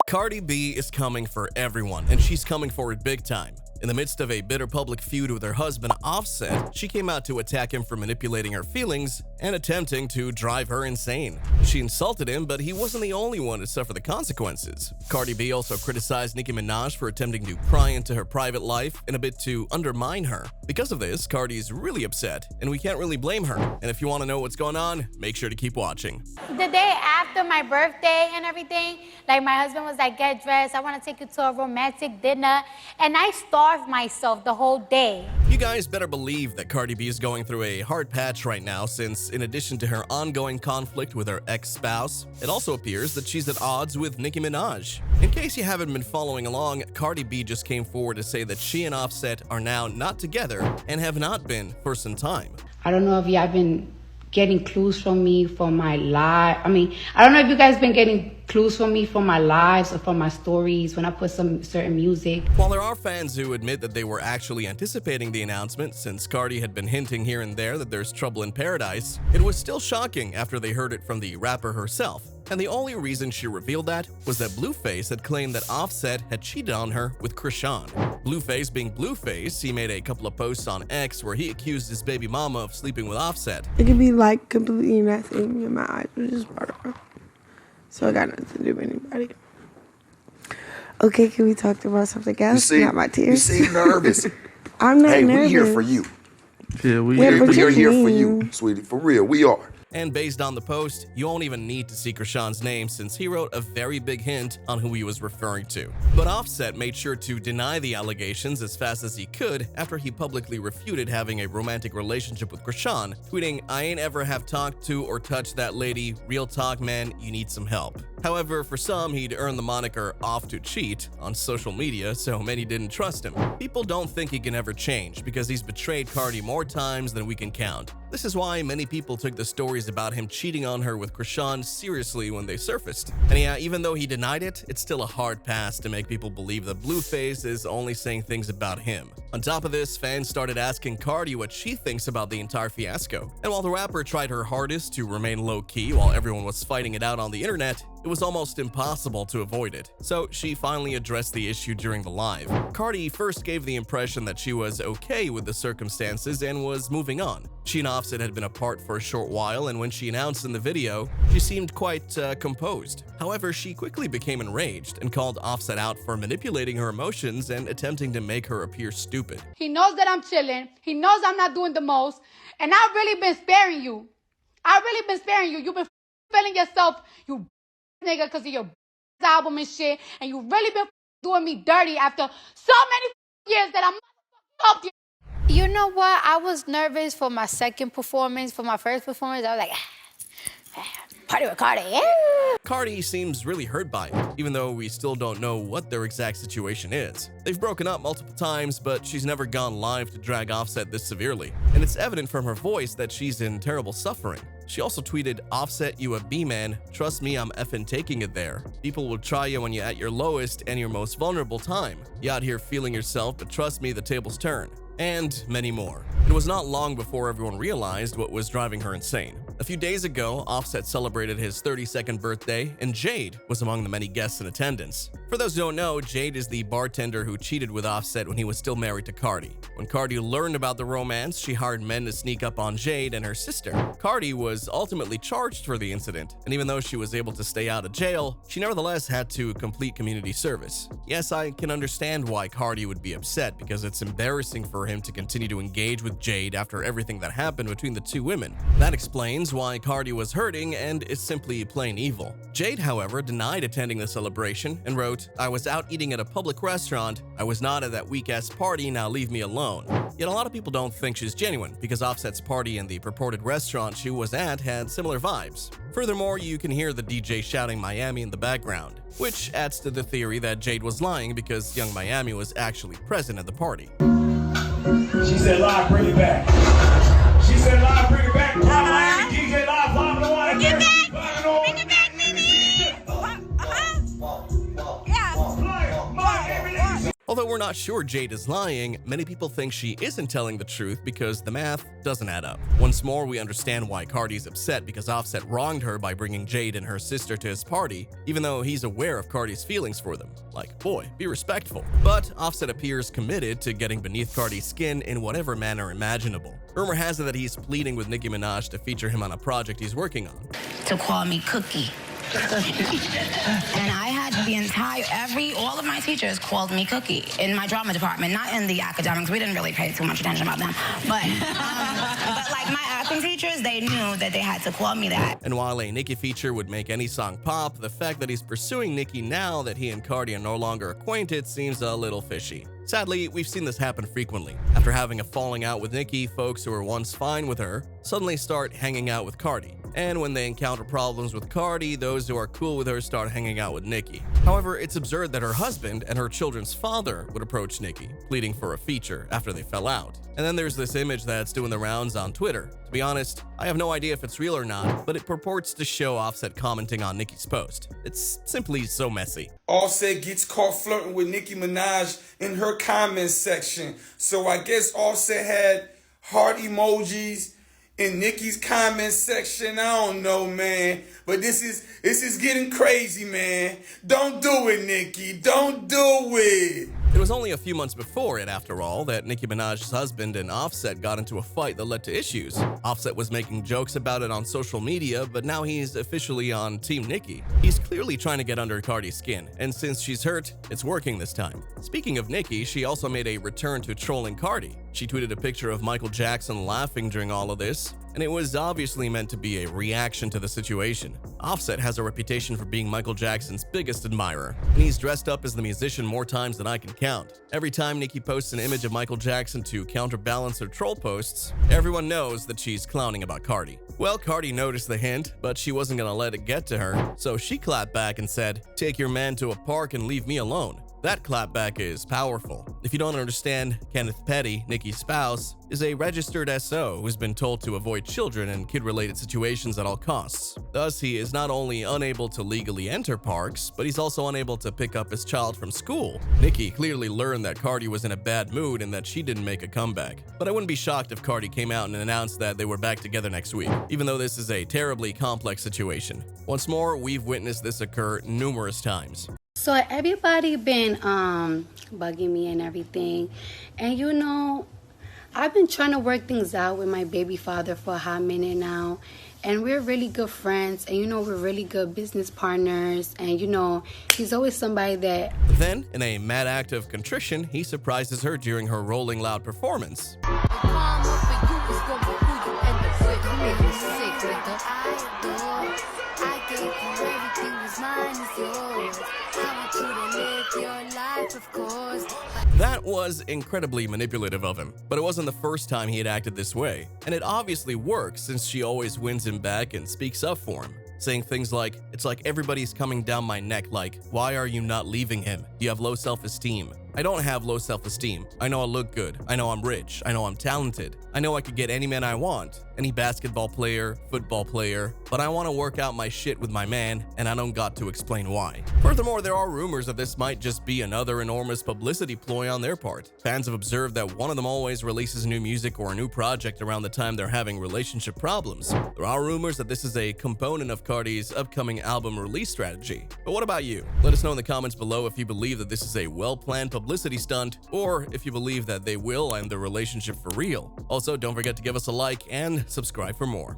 Cardi B is coming for everyone, and she's coming for it big time. In the midst of a bitter public feud with her husband, Offset, she came out to attack him for manipulating her feelings and attempting to drive her insane. She insulted him, but he wasn't the only one to suffer the consequences. Cardi B also criticized Nicki Minaj for attempting to pry into her private life in a bit to undermine her. Because of this, Cardi's really upset, and we can't really blame her. And if you want to know what's going on, make sure to keep watching. The day after my birthday and everything, like my husband was like, get dressed, I want to take you to a romantic dinner, and I starved myself the whole day. You guys better believe that Cardi B is going through a hard patch right now, since in addition to her ongoing conflict with her ex-spouse, it also appears that she's at odds with Nicki Minaj. In case you haven't been following along, Cardi B just came forward to say that she and Offset are now not together and have not been for some time. I don't know if y'all been getting clues from me for my live. I don't know if you guys been getting clues from me for my lives or from my stories when I put some certain music. While there are fans who admit that they were actually anticipating the announcement, since Cardi had been hinting here and there that there's trouble in paradise, it was still shocking after they heard it from the rapper herself. And the only reason she revealed that was that Blueface had claimed that Offset had cheated on her with Krishan. Blueface being Blueface, he made a couple of posts on X where he accused his baby mama of sleeping with Offset. It could be like completely nothing in my eyes, which is part of it. So I got nothing to do with anybody. Okay, can we talk about something else? Not my tears. You seem nervous. I'm not nervous. nervous. We here for you. Yeah, we're here for you, sweetie. For real, we are. And based on the post, you won't even need to see Krishan's name, since he wrote a very big hint on who he was referring to. But Offset made sure to deny the allegations as fast as he could after he publicly refuted having a romantic relationship with Krishan, tweeting, "I ain't ever have talked to or touched that lady. Real talk, man, you need some help." However, for some, he'd earned the moniker "off to cheat" on social media, so many didn't trust him. People don't think he can ever change because he's betrayed Cardi more times than we can count. This is why many people took the stories about him cheating on her with Krishan seriously when they surfaced. And yeah, even though he denied it, it's still a hard pass to make people believe that Blueface is only saying things about him. On top of this, fans started asking Cardi what she thinks about the entire fiasco. And while the rapper tried her hardest to remain low-key while everyone was fighting it out on the internet, it was almost impossible to avoid it. So she finally addressed the issue during the live. Cardi first gave the impression that she was okay with the circumstances and was moving on. She and Offset had been apart for a short while, and when she announced in the video, she seemed quite composed. However, she quickly became enraged and called Offset out for manipulating her emotions and attempting to make her appear stupid. He knows that I'm chilling. He knows I'm not doing the most. And I've really been sparing you. You've been feeling yourself, you nigga, because of your album and shit. And you really been doing me dirty after so many years that I'm helped you. You know what? I was nervous for my second performance. For my first performance, I was like, party with Cardi, yeah. Cardi seems really hurt by it, even though we still don't know what their exact situation is. They've broken up multiple times, but she's never gone live to drag Offset this severely. And it's evident from her voice that she's in terrible suffering. She also tweeted, "Offset, you a B-man. Trust me, I'm effing taking it there. People will try you when you're at your lowest and your most vulnerable time. You out here feeling yourself, but trust me, the tables turn." And many more. It was not long before everyone realized what was driving her insane. A few days ago, Offset celebrated his 32nd birthday, and Jade was among the many guests in attendance. For those who don't know, Jade is the bartender who cheated with Offset when he was still married to Cardi. When Cardi learned about the romance, she hired men to sneak up on Jade and her sister. Cardi was ultimately charged for the incident, and even though she was able to stay out of jail, she nevertheless had to complete community service. Yes, I can understand why Cardi would be upset, because it's embarrassing for him to continue to engage with Jade after everything that happened between the two women. That explains why Cardi was hurting and is simply plain evil. Jade, however, denied attending the celebration and wrote, "I was out eating at a public restaurant. I was not at that weak-ass party, now leave me alone." Yet a lot of people don't think she's genuine, because Offset's party and the purported restaurant she was at had similar vibes. Furthermore, you can hear the DJ shouting Miami in the background, which adds to the theory that Jade was lying because Young Miami was actually present at the party. She said, "Live, bring it back." She said, "Live, bring it back." Miami DJ live, live, no one. Bring it back. Bring it back, baby. Although Although we're not sure Jade is lying, many people think she isn't telling the truth because the math doesn't add up. Once more, we understand why Cardi's upset because Offset wronged her by bringing Jade and her sister to his party, even though he's aware of Cardi's feelings for them. Like, boy, be respectful. But Offset appears committed to getting beneath Cardi's skin in whatever manner imaginable. Rumor has it that he's pleading with Nicki Minaj to feature him on a project he's working on. To call me Cookie. And I had all of my teachers called me Cookie in my drama department, not in the academics. We didn't really pay too much attention about them. But like my acting teachers, they knew that they had to call me that. And while a Nicki feature would make any song pop, the fact that he's pursuing Nicki now that he and Cardi are no longer acquainted seems a little fishy. Sadly, we've seen this happen frequently. After having a falling out with Nicki, folks who were once fine with her suddenly start hanging out with Cardi. And when they encounter problems with Cardi, those who are cool with her start hanging out with Nicki. However, it's absurd that her husband and her children's father would approach Nicki, pleading for a feature after they fell out. And then there's this image that's doing the rounds on Twitter. To be honest, I have no idea if it's real or not, but it purports to show Offset commenting on Nicki's post. It's simply so messy. Offset gets caught flirting with Nicki Minaj in her comments section. So I guess Offset had heart emojis in Nicki's comment section. I don't know, man. But this is getting crazy, man. Don't do it, Nicki. Don't do it. It was only a few months before it, after all, that Nicki Minaj's husband and Offset got into a fight that led to issues. Offset was making jokes about it on social media, but now he's officially on Team Nicki. He's clearly trying to get under Cardi's skin, and since she's hurt, it's working this time. Speaking of Nicki, she also made a return to trolling Cardi. She tweeted a picture of Michael Jackson laughing during all of this, and it was obviously meant to be a reaction to the situation. Offset has a reputation for being Michael Jackson's biggest admirer, and he's dressed up as the musician more times than I can count. Every time Nicki posts an image of Michael Jackson to counterbalance her troll posts, everyone knows that she's clowning about Cardi. Well, Cardi noticed the hint, but she wasn't gonna let it get to her, so she clapped back and said, "Take your man to a park and leave me alone." That clapback is powerful. If you don't understand, Kenneth Petty, Nicki's spouse, is a registered SO who's been told to avoid children and kid-related situations at all costs. Thus, he is not only unable to legally enter parks, but he's also unable to pick up his child from school. Nicki clearly learned that Cardi was in a bad mood and that she didn't make a comeback. But I wouldn't be shocked if Cardi came out and announced that they were back together next week, even though this is a terribly complex situation. Once more, we've witnessed this occur numerous times. So everybody been bugging me and everything. And you know, I've been trying to work things out with my baby father for a hot minute now. And we're really good friends. And you know, we're really good business partners. And you know, he's always somebody that... Then, in a mad act of contrition, he surprises her during her Rolling Loud performance. That was incredibly manipulative of him, but it wasn't the first time he had acted this way, and it obviously works since she always wins him back and speaks up for him, saying things like, "It's like everybody's coming down my neck like, why are you not leaving him? Do you have low self-esteem?" I don't have low self-esteem. I know I look good. I know I'm rich. I know I'm talented. I know I could get any man I want, any basketball player, football player, but I want to work out my shit with my man, and I don't got to explain why. Furthermore, there are rumors that this might just be another enormous publicity ploy on their part. Fans have observed that one of them always releases new music or a new project around the time they're having relationship problems. There are rumors that this is a component of Cardi's upcoming album release strategy. But what about you? Let us know in the comments below if you believe that this is a well-planned publicity stunt, or if you believe that they will end their relationship for real. Also, don't forget to give us a like and subscribe for more.